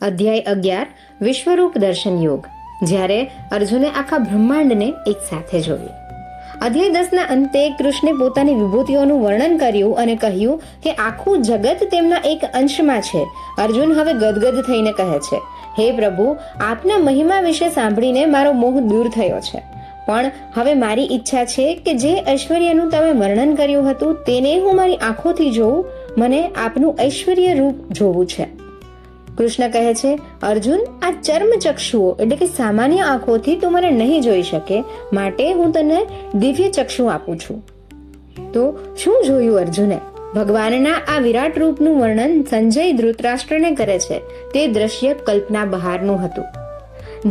અધ્યાય 11 વિશ્વરૂપ દર્શન યોગ. જ્યારે અર્જુને આખા બ્રહ્માંડને એક સાથે જોયું. અધ્યાય 10 ના અંતે કૃષ્ણે પોતાની વિભૂતિઓનું વર્ણન કર્યું અને કહ્યું કે આખું જગત તેમના એક અંશમાં છે. અર્જુન હવે ગદગદ થઈને કહે છે, હે પ્રભુ, આપના મહિમા વિશે સાંભળીને મારો મોહ દૂર થયો છે. પણ હવે મારી ઈચ્છા છે કે જે ઐશ્વર્યનું તમે વર્ણન કર્યું હતું તેને હું મારી આંખોથી જોઉં. મને આપનું ઐશ્વર્ય રૂપ જોવું છે. કૃષ્ણ કહે છે, અર્જુન, આ ચર્મચક્ષુઓ એટલે કે સામાન્ય આંખોથી તું મને નહીં જોઈ શકે, માટે હું તને દિવ્ય ચક્ષુ આપું છું. તો શું જોયું અર્જુને? ભગવાનના આ વિરાટ રૂપનું વર્ણન સંજય ધૃતરાષ્ટ્રને કરે છે. તે દ્રશ્ય કલ્પના બહારનું હતું.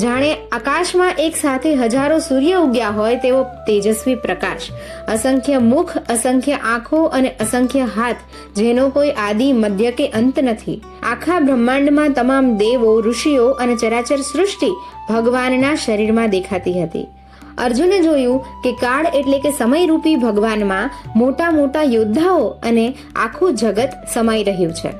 જાણે આકાશમાં એક સાથે હજારો સૂર્ય ઉગ્યા હોય તેવો તેજસ્વી પ્રકાશ, અસંખ્ય મુખ, અસંખ્ય આંખો અને અસંખ્ય હાથ, જેનો કોઈ આદિ મધ્ય કે અંત નથી. આખા બ્રહ્માંડમાં તમામ દેવો, ઋષિઓ અને ચરાચર સૃષ્ટિ ભગવાનના શરીરમાં દેખાતી હતી. અર્જુને જોયું કે કાળ એટલે કે સમયરૂપી ભગવાનમાં મોટા મોટા યોદ્ધાઓ અને આખું જગત સમાઈ રહ્યું છે.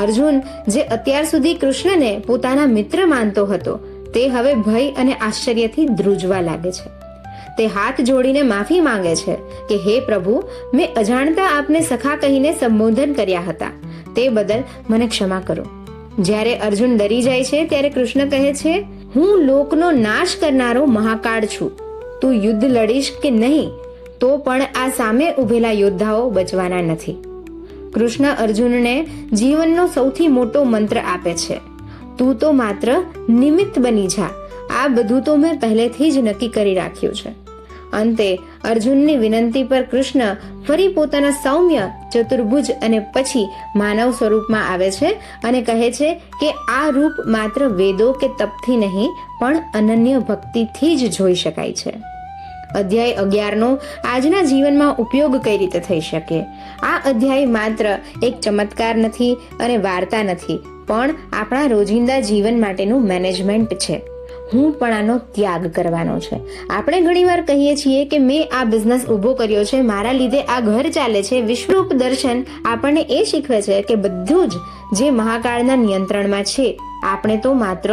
અર્જુન, જે અત્યાર સુધી કૃષ્ણને પોતાના મિત્ર માનતો હતો, તે હવે ભય અને આશ્ચર્યથી ધ્રુજવા લાગે છે. તે હાથ જોડીને માફી માંગે છે કે હે પ્રભુ, મેં અજાણતા આપને સખા કહીને સંબોધન કર્યા હતા, તે બદલ મને ક્ષમા કરો. જ્યારે અર્જુન ડરી જાય છે ત્યારે કૃષ્ણ કહે છે, હું લોકનો નાશ કરનારો મહાકાળ છું. તું યુદ્ધ લડીશ કે નહીં તો પણ આ સામે ઉભેલા યોદ્ધાઓ બચવાના નથી. કૃષ્ણ અર્જુનને જીવનનો સૌથી મોટો મંત્ર આપે છે, તું તો માત્ર નિમિત્ત બની જા. આ બધું તો મેં પહેલેથી જ નક્કી કરી રાખ્યું છે. અંતે અર્જુનની વિનંતી પર કૃષ્ણ ફરી પોતાના સૌમ્ય, ચતુર્ભુજ અને પછી માનવ સ્વરૂપમાં આવે છે અને કહે છે કે આ રૂપ માત્ર વેદો કે તપથી નહીં પણ અનન્ય ભક્તિથી જ જોઈ શકાય છે. અધ્યાય 11નો આજના જીવનમાં ઉપયોગ કઈ રીતે થઈ શકે? આ અધ્યાય માત્ર એક ચમત્કાર નથી અને વાર્તા નથી, પણ આપણા રોજિંદા જીવન માટેનું મેનેજમેન્ટ છે. હું પણ આનો ત્યાગ કરવાનો છે. આપણે ઘણીવાર કહીએ છીએ કે મેં આ બિઝનેસ ઊભો કર્યો છે, મારા લીધે આ ઘર ચાલે છે. વિશ્વરૂપ દર્શન આપણને એ શીખવે છે કે બધું જ જે મહાકાળના નિયંત્રણમાં છે, આપણે તો માત્ર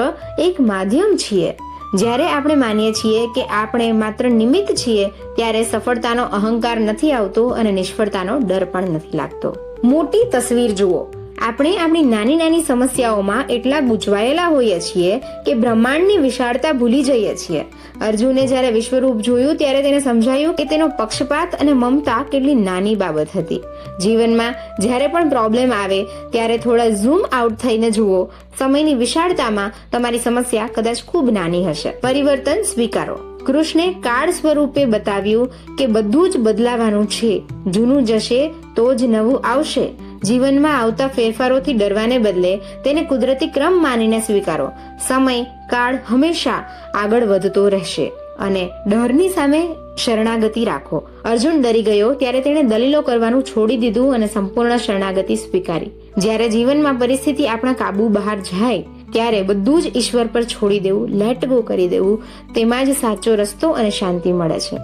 એક માધ્યમ છીએ. જ્યારે આપણે માનીએ છીએ કે આપણે માત્ર નિમિત્ત છીએ, ત્યારે સફળતાનો અહંકાર નથી આવતો અને નિષ્ફળતાનો ડર પણ નથી લાગતો. મોટી તસવીર જુઓ. આપણે આપણી નાની નાની સમસ્યાઓમાં એટલા ગૂંચવાયેલા હોઈએ છીએ કે બ્રહ્માંડની વિશાળતા ભૂલી જઈએ છીએ. અર્જુને જ્યારે વિશ્વરૂપ જોયું ત્યારે તેને સમજાયું કે તેનો પક્ષપાત અને મમતા કેટલી નાની બાબત હતી. જીવનમાં જ્યારે પણ પ્રોબ્લેમ આવે ત્યારે થોડા ઝૂમ આઉટ થઈને જુઓ. સમયની વિશાળતામાં તમારી સમસ્યા કદાચ ખૂબ નાની હશે. પરિવર્તન સ્વીકારો. કૃષ્ણે કાળ સ્વરૂપે બતાવ્યું કે બધું જ બદલાવાનું છે. જૂનું જશે તો જ નવું આવશે. જીવનમાં આવતા ફેરફારોથી ડરવાને બદલે તેને કુદરતી ક્રમ માનીને સ્વીકારો. સમય, કાળ હંમેશા આગળ વધતો રહેશે અને ડરની સામે શરણાગતિ રાખો. અર્જુન ડરી ગયો ત્યારે તેણે દલીલો કરવાનું છોડી દીધું અને સંપૂર્ણ શરણાગતિ સ્વીકારી. જ્યારે જીવનમાં પરિસ્થિતિ આપણા કાબુ બહાર જાય ત્યારે બધું જ ઈશ્વર પર છોડી દેવું, લેટ ગો કરી દેવું, તેમાં જ સાચો રસ્તો અને શાંતિ મળે છે.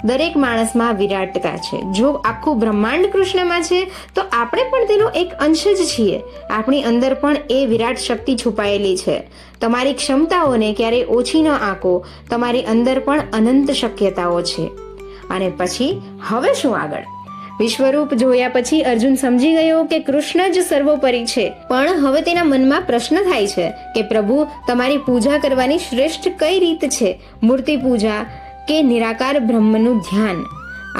દરેક માણસમાં વિરાટતા છે. જો આખું બ્રહ્માંડ કૃષ્ણમાં છે તો આપણે પણ તેનો એક અંશ જ છીએ. આપણી અંદર પણ એ વિરાટ શક્તિ છુપાયેલી છે. તમારી ક્ષમતાઓને ક્યારેય ઓછી ન આંકો. તમારી અંદર પણ અનંત શક્યતાઓ છે. અને પછી હવે શું આગળ? વિશ્વરૂપ જોયા પછી અર્જુન સમજી ગયો કે કૃષ્ણ જ સર્વોપરી છે. પણ હવે તેના મનમાં પ્રશ્ન થાય છે કે પ્રભુ, તમારી પૂજા કરવાની શ્રેષ્ઠ કઈ રીત છે? મૂર્તિ પૂજા કે નિરાકાર બ્રહ્મનું ધ્યાન?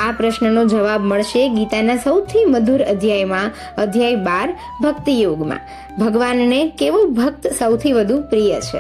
આ પ્રશ્નનો જવાબ મળશે ગીતાના સૌથી મધુર અધ્યાયમાં, અધ્યાય 12 ભક્તિ યોગમાં. ભગવાનને કેવો ભક્ત સૌથી વધુ પ્રિય છે?